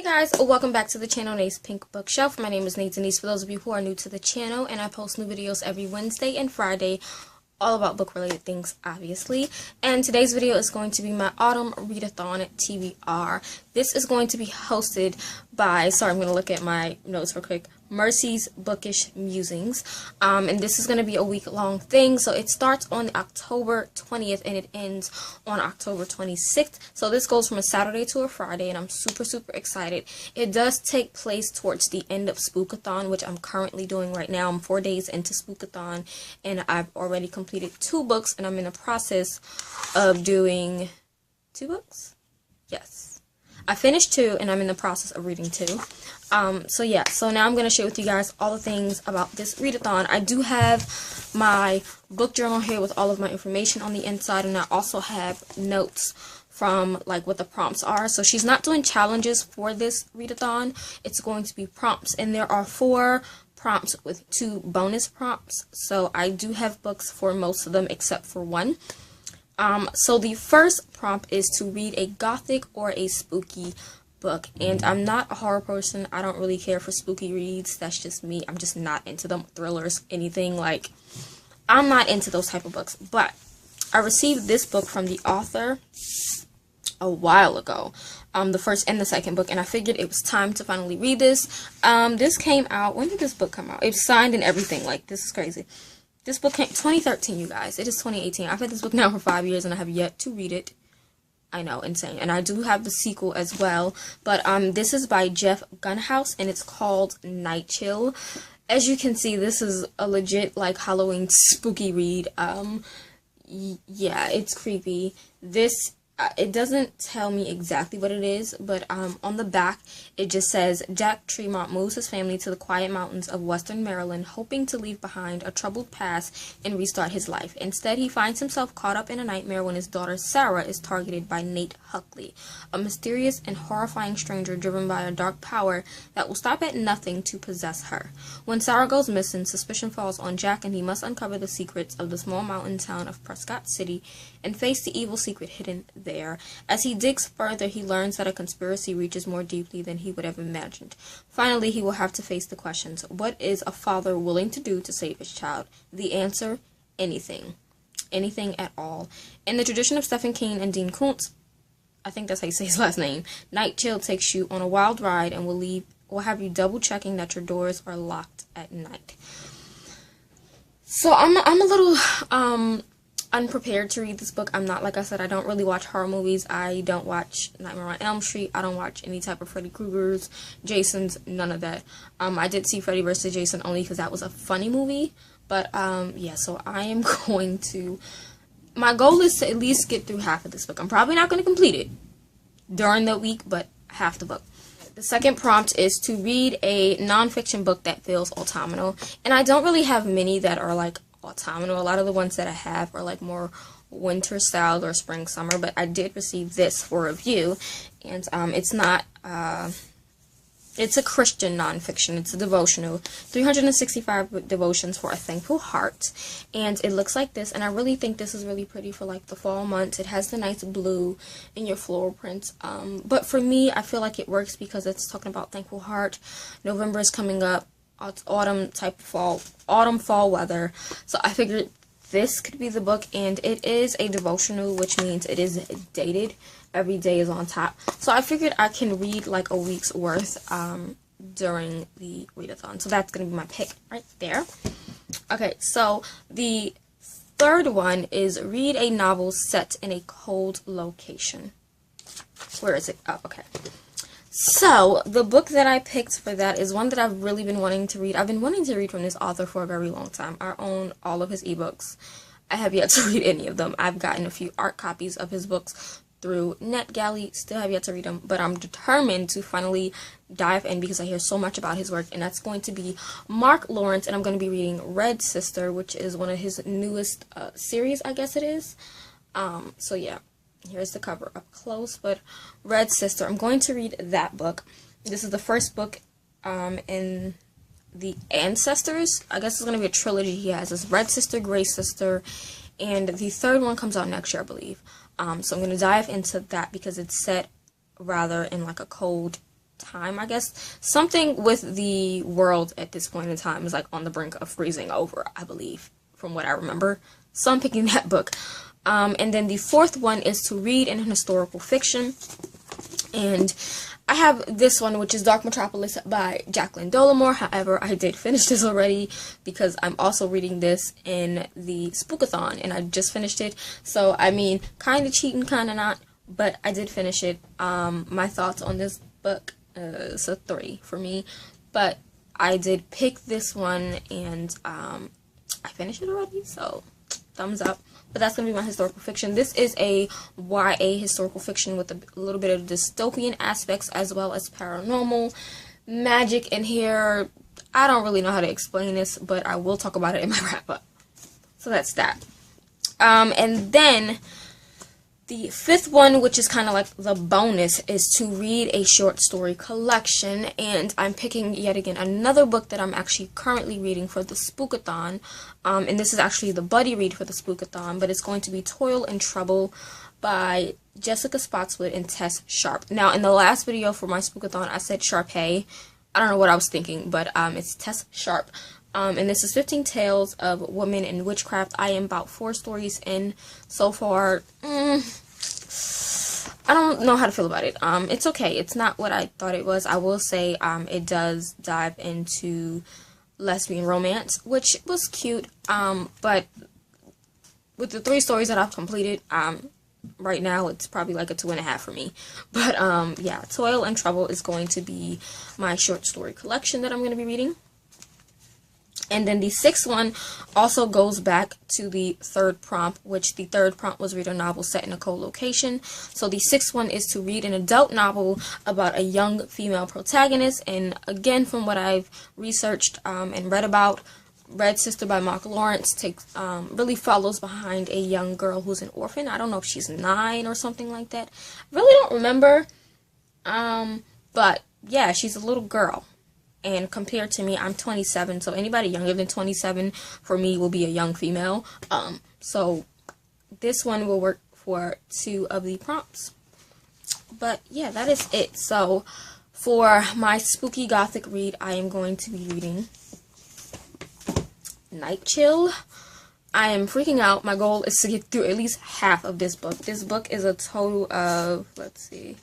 Hey guys, welcome back to the channel Nate's Pink Bookshelf. My name is Nate Denise for those of you who are new to the channel, and I post new videos every Wednesday and Friday, all about book related things obviously. And today's video is going to be my Autumn Readathon TBR. This is going to be hosted by, I'm going to look at my notes real quick, Mercy's Bookish Musings. And this is going to be a week-long thing. So it starts on October 20th and it ends on October 26th. So this goes from a Saturday to a Friday, and I'm super excited. It does take place towards the end of Spookathon, which I'm currently doing right now. I'm 4 days into Spookathon, and I've already completed 2 books, and I'm in the process of doing 2 books? Yes. I finished 2, and I'm in the process of reading 2. So yeah, so now I'm going to share with you guys all the things about this readathon. I do have my book journal here with all of my information on the inside, and I also have notes from like what the prompts are. So she's not doing challenges for this readathon. It's going to be prompts, and there are 4 prompts with 2 bonus prompts. So I do have books for most of them except for 1. So the first prompt is to read a gothic or a spooky book, and I'm not a horror person. I don't really care for spooky reads. That's just me. I'm just not into them. Thrillers, anything like, I'm not into those type of books. But I received this book from the author a while ago, the first and the second book, and I figured it was time to finally read this. This came out, when did this book come out? It was signed and everything. Like, this is crazy. This book came 2013, you guys. It is 2018. I've had this book now for 5 years and I have yet to read it. I know, insane. And I do have the sequel as well. But this is by Gunhus, and it's called Night Chill. As you can see, this is a legit like Halloween spooky read. Yeah, it's creepy. This it doesn't tell me exactly what it is, but on the back it just says Jack Tremont moves his family to the quiet mountains of western Maryland, hoping to leave behind a troubled past and restart his life. Instead, he finds himself caught up in a nightmare when his daughter Sarah is targeted by Nate Huckley, a mysterious and horrifying stranger driven by a dark power that will stop at nothing to possess her. When Sarah goes missing, suspicion falls on Jack, and he must uncover the secrets of the small mountain town of Prescott City and face the evil secret hidden there. As he digs further, he learns that a conspiracy reaches more deeply than he would have imagined. Finally, he will have to face the questions. What is a father willing to do to save his child? The answer, anything. Anything at all. In the tradition of Stephen King and Dean Koontz, I think that's how you say his last name, Night Chill takes you on a wild ride and will have you double checking that your doors are locked at night. So I'm a little unprepared to read this book. I'm not, like I said, I don't really watch horror movies. I don't watch Nightmare on Elm Street. I don't watch any type of Freddy Krueger's, Jason's, none of that. I did see Freddy vs. Jason only because that was a funny movie. But yeah, so I am going to, my goal is to at least get through half of this book. I'm probably not going to complete it during the week, but half the book. The second prompt is to read a non-fiction book that feels autumnal, and I don't really have many that are like autumnal. A lot of the ones that I have are like more winter styled or spring summer, but I did receive this for review, and it's not it's a Christian nonfiction. It's a devotional, 365 devotions for a thankful heart, and it looks like this, and I really think this is really pretty for like the fall months. It has the nice blue in your floral prints, but for me, I feel like it works because it's talking about thankful heart. November is coming up. It's autumn type of fall weather, so I figured this could be the book, and it is a devotional, which means it is dated. Every day is on top, so I figured I can read like a week's worth during the readathon. So that's gonna be my pick right there. Okay, so the third one is read a novel set in a cold location. Where is it? Oh, okay. So, the book that I picked for that is one that I've really been wanting to read. I've been wanting to read from this author for a very long time. I own all of his ebooks. I have yet to read any of them. I've gotten a few art copies of his books through NetGalley. Still have yet to read them, but I'm determined to finally dive in because I hear so much about his work, and that's going to be Mark Lawrence, and I'm going to be reading Red Sister, which is one of his newest series, I guess it is. So yeah. Here's the cover up close, but Red Sister. I'm going to read that book. This is the first book in the Ancestors. I guess it's going to be a trilogy he has. It's Red Sister, Gray Sister, and the third one comes out next year, I believe. So I'm going to dive into that because it's set rather in like a cold time, I guess. Something with the world at this point in time is like on the brink of freezing over, I believe, from what I remember. So I'm picking that book. And then the fourth one is to read in historical fiction. And I have this one, which is Dark Metropolis by Jaclyn Dolamore. However, I did finish this already because I'm also reading this in the Spookathon, and I just finished it. So, I mean, kind of cheating, kind of not, but I did finish it. My thoughts on this book, it's a 3 for me, but I did pick this one, and I finished it already, so thumbs up. But that's going to be my historical fiction. This is a YA historical fiction with a little bit of dystopian aspects as well as paranormal magic in here. I don't really know how to explain this, but I will talk about it in my wrap-up. So that's that. And then the fifth one, which is kind of like the bonus, is to read a short story collection. And I'm picking yet again another book that I'm actually currently reading for the Spookathon. And this is actually the buddy read for the Spookathon, but it's going to be Toil and Trouble by Jessica Spotswood and Tess Sharpe. Now, in the last video for my Spookathon, I said Sharpe. I don't know what I was thinking, but it's Tess Sharpe. And this is 15 Tales of Women in Witchcraft. I am about 4 stories in so far. I don't know how to feel about it. It's okay. It's not what I thought it was. I will say it does dive into lesbian romance, which was cute. But with the 3 stories that I've completed, right now it's probably like a 2.5 for me. But yeah, Toil and Trouble is going to be my short story collection that I'm going to be reading. And then the 6th one also goes back to the 3rd prompt, which the 3rd prompt was read a novel set in a cold location. So the 6th one is to read an adult novel about a young female protagonist. And again, from what I've researched and read about, Red Sister by Mark Lawrence really follows behind a young girl who's an orphan. I don't know if she's 9 or something like that. I really don't remember. But yeah, she's a little girl. And compared to me, I'm 27, so anybody younger than 27 for me will be a young female. So this one will work for 2 of the prompts. But yeah, that is it. So for my spooky gothic read, I am going to be reading Night Chill. I am freaking out. My goal is to get through at least half of this book. This book is a total of, let's see,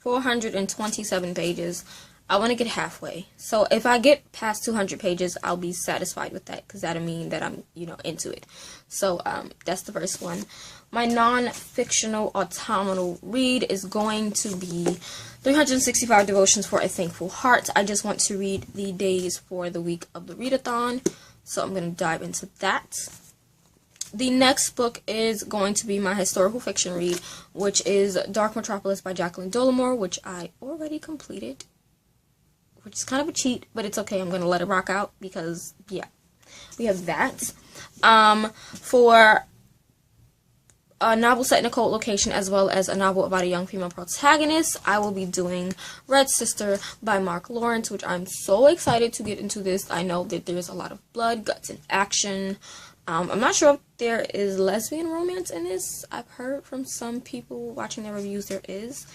427 pages. I want to get halfway. So if I get past 200 pages, I'll be satisfied with that, because that'll mean that I'm, into it. So that's the first one. My non-fictional autumnal read is going to be 365 Devotions for a Thankful Heart. I just want to read the days for the week of the Readathon, so I'm going to dive into that. The next book is going to be my historical fiction read, which is Dark Metropolis by Jaclyn Dolamore, which I already completed, which is kind of a cheat, but it's okay. I'm going to let it rock out because, yeah, we have that. For a novel set in a cold location, as well as a novel about a young female protagonist, I will be doing Red Sister by Mark Lawrence, which I'm so excited to get into this. I know that there's a lot of blood, guts, and action. I'm not sure if there is lesbian romance in this. I've heard from some people watching their reviews there is.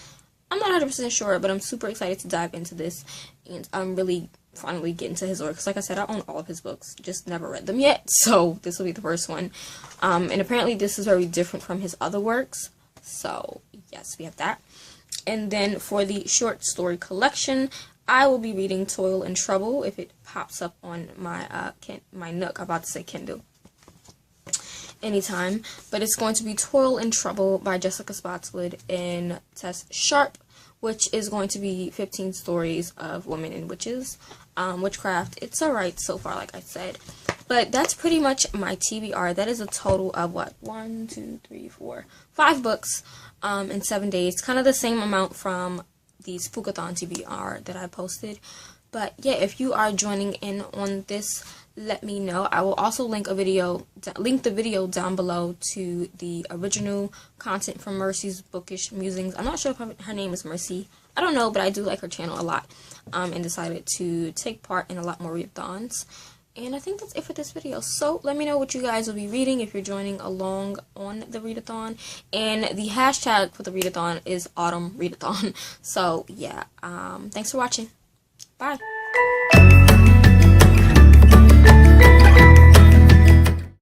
I'm not 100% sure, but I'm super excited to dive into this, and I'm really finally getting to his work, because like I said, I own all of his books, just never read them yet, so this will be the first one. And apparently this is very different from his other works, so yes, we have that. And then for the short story collection, I will be reading Toil and Trouble, if it pops up on my my Nook. I'm about to say Kindle anytime, but it's going to be Toil and Trouble by Jessica Spotswood and Tess Sharpe, which is going to be 15 stories of women and witchcraft. It's alright so far, like I said. But that's pretty much my TBR. That is a total of, what, 1, 2, 3, 4, 5 books in 7 days. Kind of the same amount from the Spookathon TBR that I posted. But yeah, if you are joining in on this, let me know. I will also link the video down below to the original content from Mercy's Bookish Musings. I'm not sure if her name is Mercy. I don't know, but I do like her channel a lot, and decided to take part in a lot more readathons. And I think that's it for this video. So let me know what you guys will be reading if you're joining along on the readathon. And the hashtag for the readathon is Autumn Readathon. So yeah, thanks for watching. Bye.